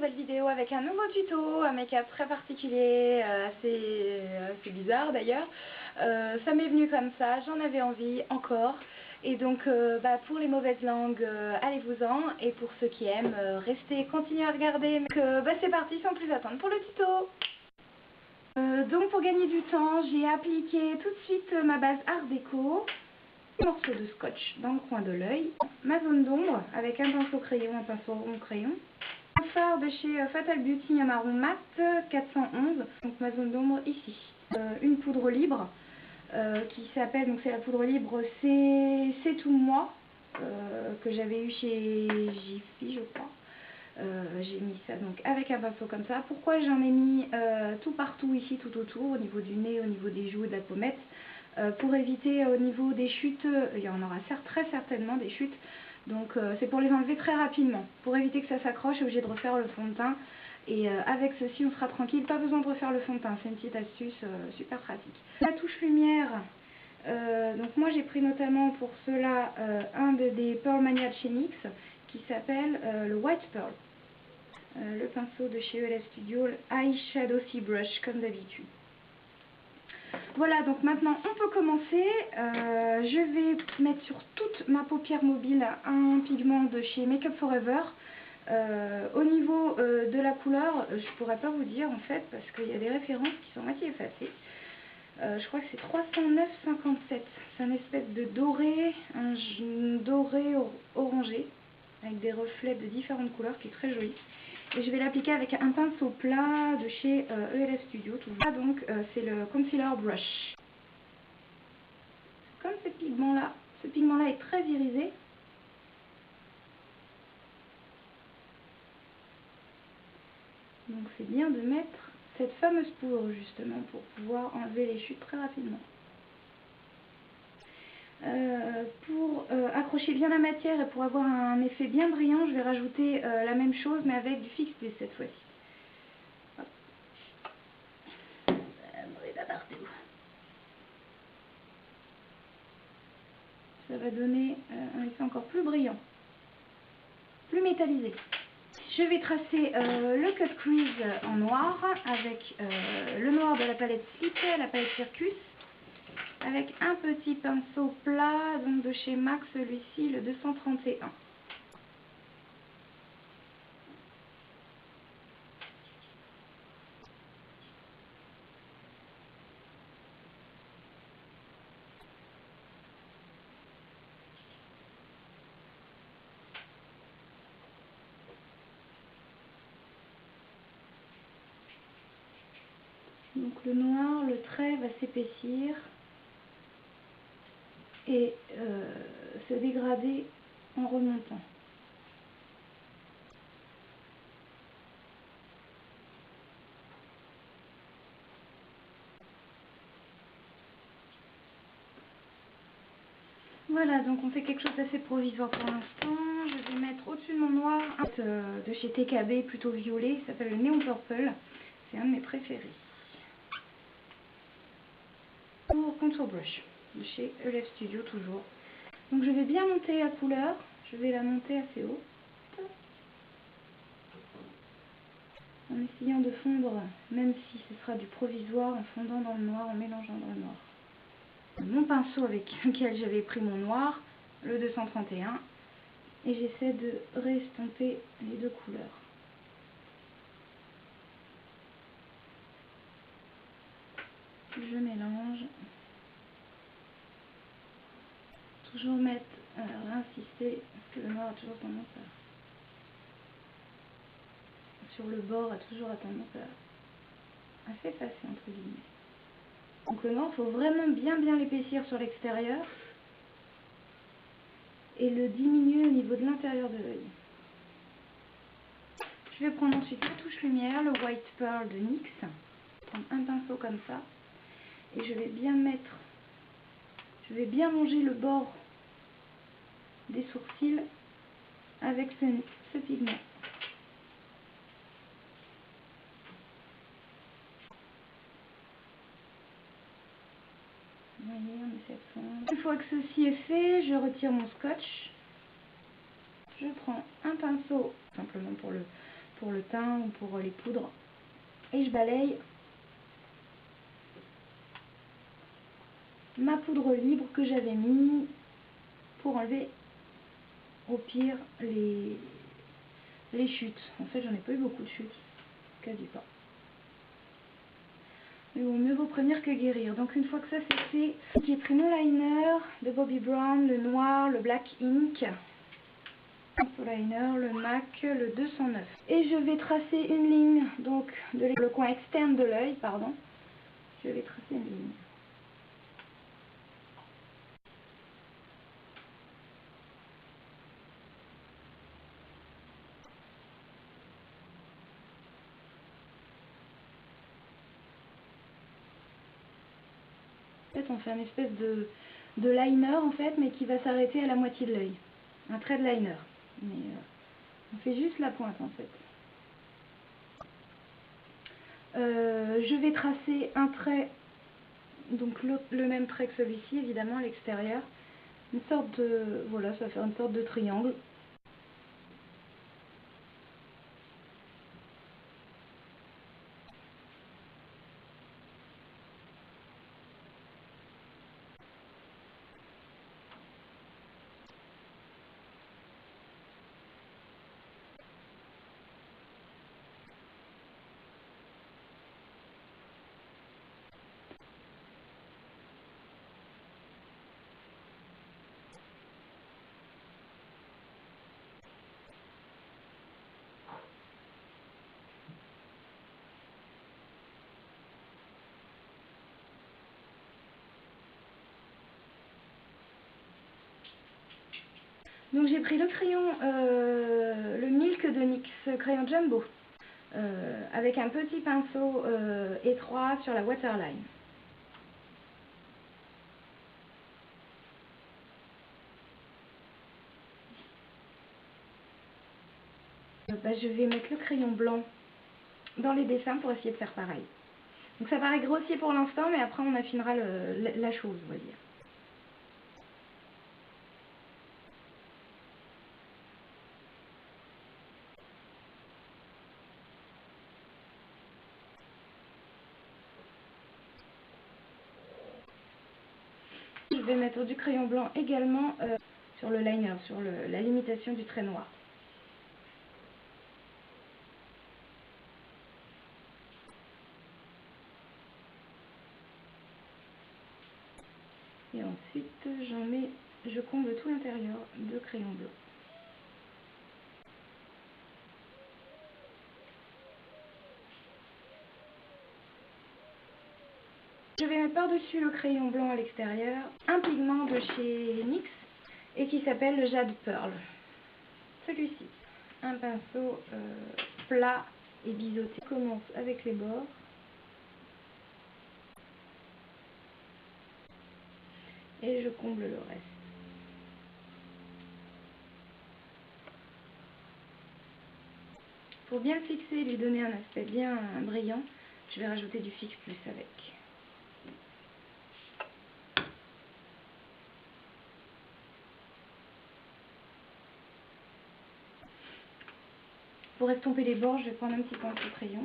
nouvelle vidéo avec un nouveau tuto, un make-up très particulier, assez bizarre d'ailleurs. Ça m'est venu comme ça, j'en avais envie encore. Et donc pour les mauvaises langues, allez-vous-en. Et pour ceux qui aiment, restez, continuez à regarder. Donc c'est parti sans plus attendre pour le tuto. Donc pour gagner du temps, j'ai appliqué tout de suite ma base Art Déco. Un morceau de scotch dans le coin de l'œil, ma zone d'ombre avec un pinceau crayon, un pinceau rond crayon, un fard de chez Fatal Beauty, un marron mat 411, donc ma zone d'ombre ici, une poudre libre qui s'appelle, donc c'est la poudre libre C'est tout moi, que j'avais eu chez Jiffy je crois. J'ai mis ça donc avec un pinceau comme ça. Pourquoi j'en ai mis tout partout ici, tout autour, au niveau du nez, au niveau des joues et de la pommette, pour éviter au niveau des chutes, il y en aura très certainement des chutes, donc c'est pour les enlever très rapidement, pour éviter que ça s'accroche, obligé de refaire le fond de teint. Et avec ceci on sera tranquille, pas besoin de refaire le fond de teint, c'est une petite astuce super pratique. La touche lumière, donc moi j'ai pris notamment pour cela un des Pearl Mania de chez NYX qui s'appelle le White Pearl. Le pinceau de chez ELF Studio, le Eyeshadow Sea Brush comme d'habitude. Voilà, donc maintenant on peut commencer. Je vais mettre sur toute ma paupière mobile un pigment de chez Make Up Forever. Au niveau de la couleur, je pourrais pas vous dire en fait parce qu'il y a des références qui sont moitié effacées. Je crois que c'est 309,57. C'est un espèce de doré, un doré orangé avec des reflets de différentes couleurs qui est très joli. Et je vais l'appliquer avec un pinceau plat de chez ELF Studio. Tout ça, donc c'est le Concealer Brush. Comme ce pigment-là est très irisé. Donc c'est bien de mettre cette fameuse poudre justement pour pouvoir enlever les chutes très rapidement. Pour accrocher bien la matière et pour avoir un effet bien brillant, je vais rajouter la même chose mais avec du Fix P cette fois-ci. Ça va donner un effet encore plus brillant, plus métallisé. Je vais tracer le cut crease en noir avec le noir de la palette Slip, la palette Circus, avec un petit pinceau plat donc de chez MAC, celui-ci le 231. Donc le noir, le trait va s'épaissir et se dégrader en remontant. Voilà, donc on fait quelque chose d'assez provisoire pour l'instant. Je vais mettre au-dessus de mon noir un de chez TKB, plutôt violet, qui s'appelle le Neon Purple. C'est un de mes préférés. Pour Contour Brush, de chez ELF Studio toujours. Donc je vais bien monter la couleur, je vais la monter assez haut. En essayant de fondre, même si ce sera du provisoire, en fondant dans le noir, en mélangeant dans le noir. Mon pinceau avec lequel j'avais pris mon noir, le 231, et j'essaie de réestomper les deux couleurs. Je mélange. Toujours mettre, insister, parce que le noir a toujours tendance sur le bord, a toujours tendance à s'effacer entre guillemets. Donc le noir, il faut vraiment bien l'épaissir sur l'extérieur et le diminuer au niveau de l'intérieur de l'œil. Je vais prendre ensuite la touche lumière, le White Pearl de NYX, prendre un pinceau comme ça et je vais bien longer le bord des sourcils avec ce pigment. Vous voyez, on essaie de fondre. Une fois que ceci est fait, je retire mon scotch. Je prends un pinceau, simplement pour le pour le teint ou pour les poudres. Et je balaye ma poudre libre que j'avais mis pour enlever au pire les chutes. En fait, j'en ai pas eu beaucoup de chutes, quasi pas. Mais bon, mieux vaut prévenir que guérir. Donc une fois que ça c'est fait, j'ai pris mon liner de Bobbi Brown, le noir, le black ink, le liner, le MAC, le 209. Et je vais tracer une ligne, donc le coin externe de l'œil, pardon. Je vais tracer une ligne. En fait, on fait une espèce de liner en fait, mais qui va s'arrêter à la moitié de l'œil. Un trait de liner. Mais on fait juste la pointe en fait. Je vais tracer un trait, donc le même trait que celui-ci, évidemment, à l'extérieur. Une sorte de, voilà, ça va faire une sorte de triangle. Donc j'ai pris le crayon, le Milk de NYX, crayon jumbo, avec un petit pinceau étroit sur la waterline. Je vais mettre le crayon blanc dans les dessins pour essayer de faire pareil. Donc ça paraît grossier pour l'instant, mais après on affinera la chose, on va dire. Je vais mettre du crayon blanc également sur le liner, sur la limitation du trait noir. Et ensuite, je comble tout l'intérieur de crayon blanc. Je vais mettre par-dessus le crayon blanc à l'extérieur un pigment de chez NYX et qui s'appelle le Jade Pearl. Celui-ci, un pinceau plat et biseauté. Je commence avec les bords. Et je comble le reste. Pour bien le fixer et lui donner un aspect bien brillant, je vais rajouter du Fix Plus avec. Pour estomper les bords, je vais prendre un petit pinceau crayon.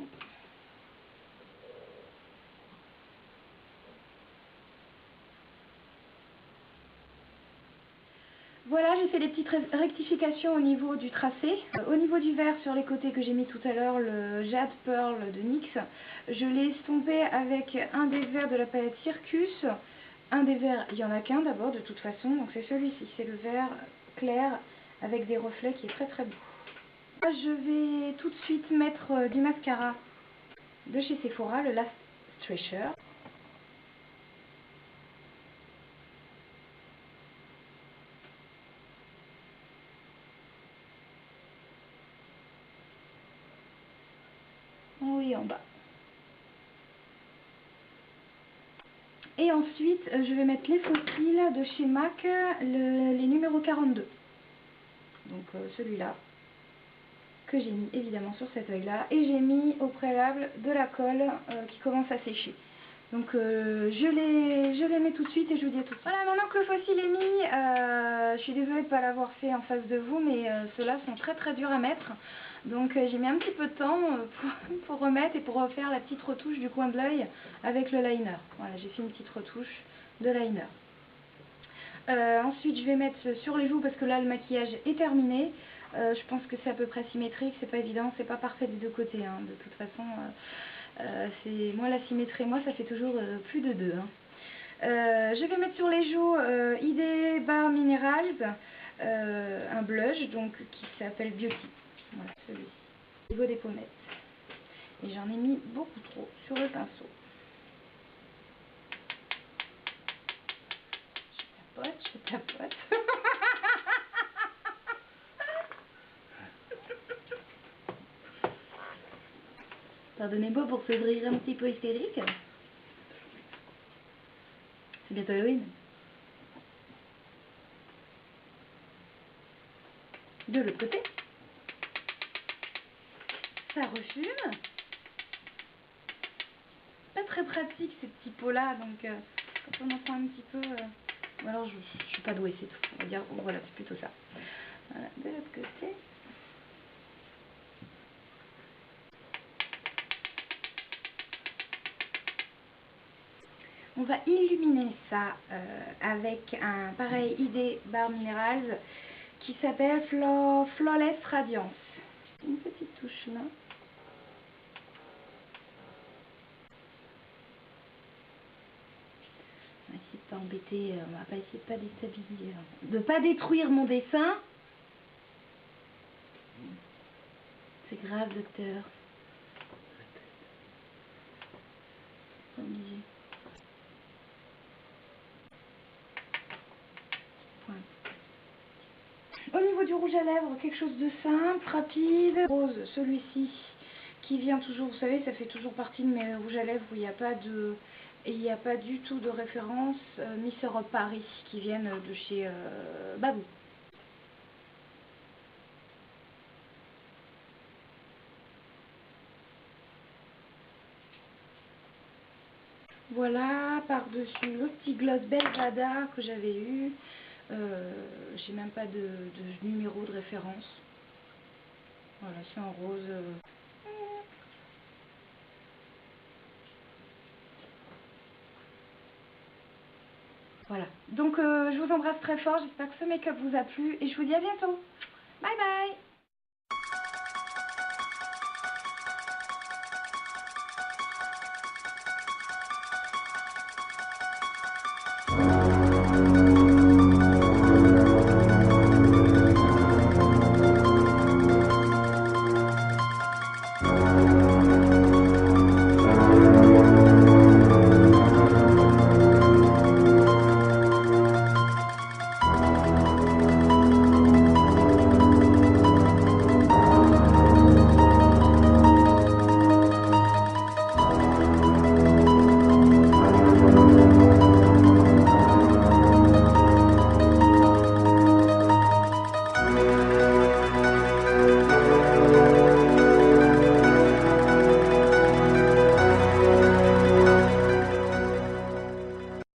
Voilà, j'ai fait des petites rectifications au niveau du tracé. Au niveau du vert sur les côtés que j'ai mis tout à l'heure, le Jade Pearl de NYX, je l'ai estompé avec un des verts de la palette Circus. Un des verts, il n'y en a qu'un d'abord de toute façon, donc c'est celui-ci, c'est le vert clair avec des reflets qui est très très beau. Je vais tout de suite mettre du mascara de chez Sephora, le Last Stretcher. En haut et en bas. Et ensuite, je vais mettre les faux cils de chez MAC, les numéros 42. Donc celui-là, que j'ai mis évidemment sur cet œil-là. Et j'ai mis au préalable de la colle qui commence à sécher. Donc je les mets tout de suite et je vous dis à tout de suite. Voilà, maintenant que le fossile est mis, je suis désolée de ne pas l'avoir fait en face de vous, mais ceux-là sont très très durs à mettre. Donc j'ai mis un petit peu de temps pour remettre et pour refaire la petite retouche du coin de l'œil avec le liner. Voilà, j'ai fait une petite retouche de liner. Ensuite je vais mettre sur les joues parce que là le maquillage est terminé. Je pense que c'est à peu près symétrique, c'est pas évident, c'est pas parfait des deux côtés, hein. De toute façon, moi la symétrie, moi ça fait toujours plus de 2. Hein. Je vais mettre sur les joues ID Bar Minerals, un blush donc qui s'appelle Beauty. Voilà, celui-ci. Au niveau des pommettes. Et j'en ai mis beaucoup trop sur le pinceau. Je tapote. Pardonnez-moi pour ce rire un petit peu hystérique. C'est bientôt Halloween. De l'autre côté. Ça refume. Pas très pratique ces petits pots là, donc quand on en prend un petit peu... alors je suis pas douée, c'est tout. On va dire, voilà, c'est plutôt ça. Voilà, de l'autre côté. On va illuminer ça avec un pareil ID Bar Minerals qui s'appelle Flawless Radiance. Une petite touche là. On va essayer de pas embêter, on va pas essayer de pas déstabiliser, de pas détruire mon dessin. C'est grave, docteur. Obligé. Au niveau du rouge à lèvres, quelque chose de simple, rapide. Rose, celui-ci, qui vient toujours, vous savez, ça fait toujours partie de mes rouges à lèvres où il n'y a pas de... Et il n'y a pas du tout de référence Miss Europe Paris qui viennent de chez Babou. Voilà, par-dessus le petit gloss Belvada que j'avais eu. J'ai même pas de numéro de référence. Voilà, c'est en rose. Voilà. Donc je vous embrasse très fort. J'espère que ce make-up vous a plu et je vous dis à bientôt. Bye bye.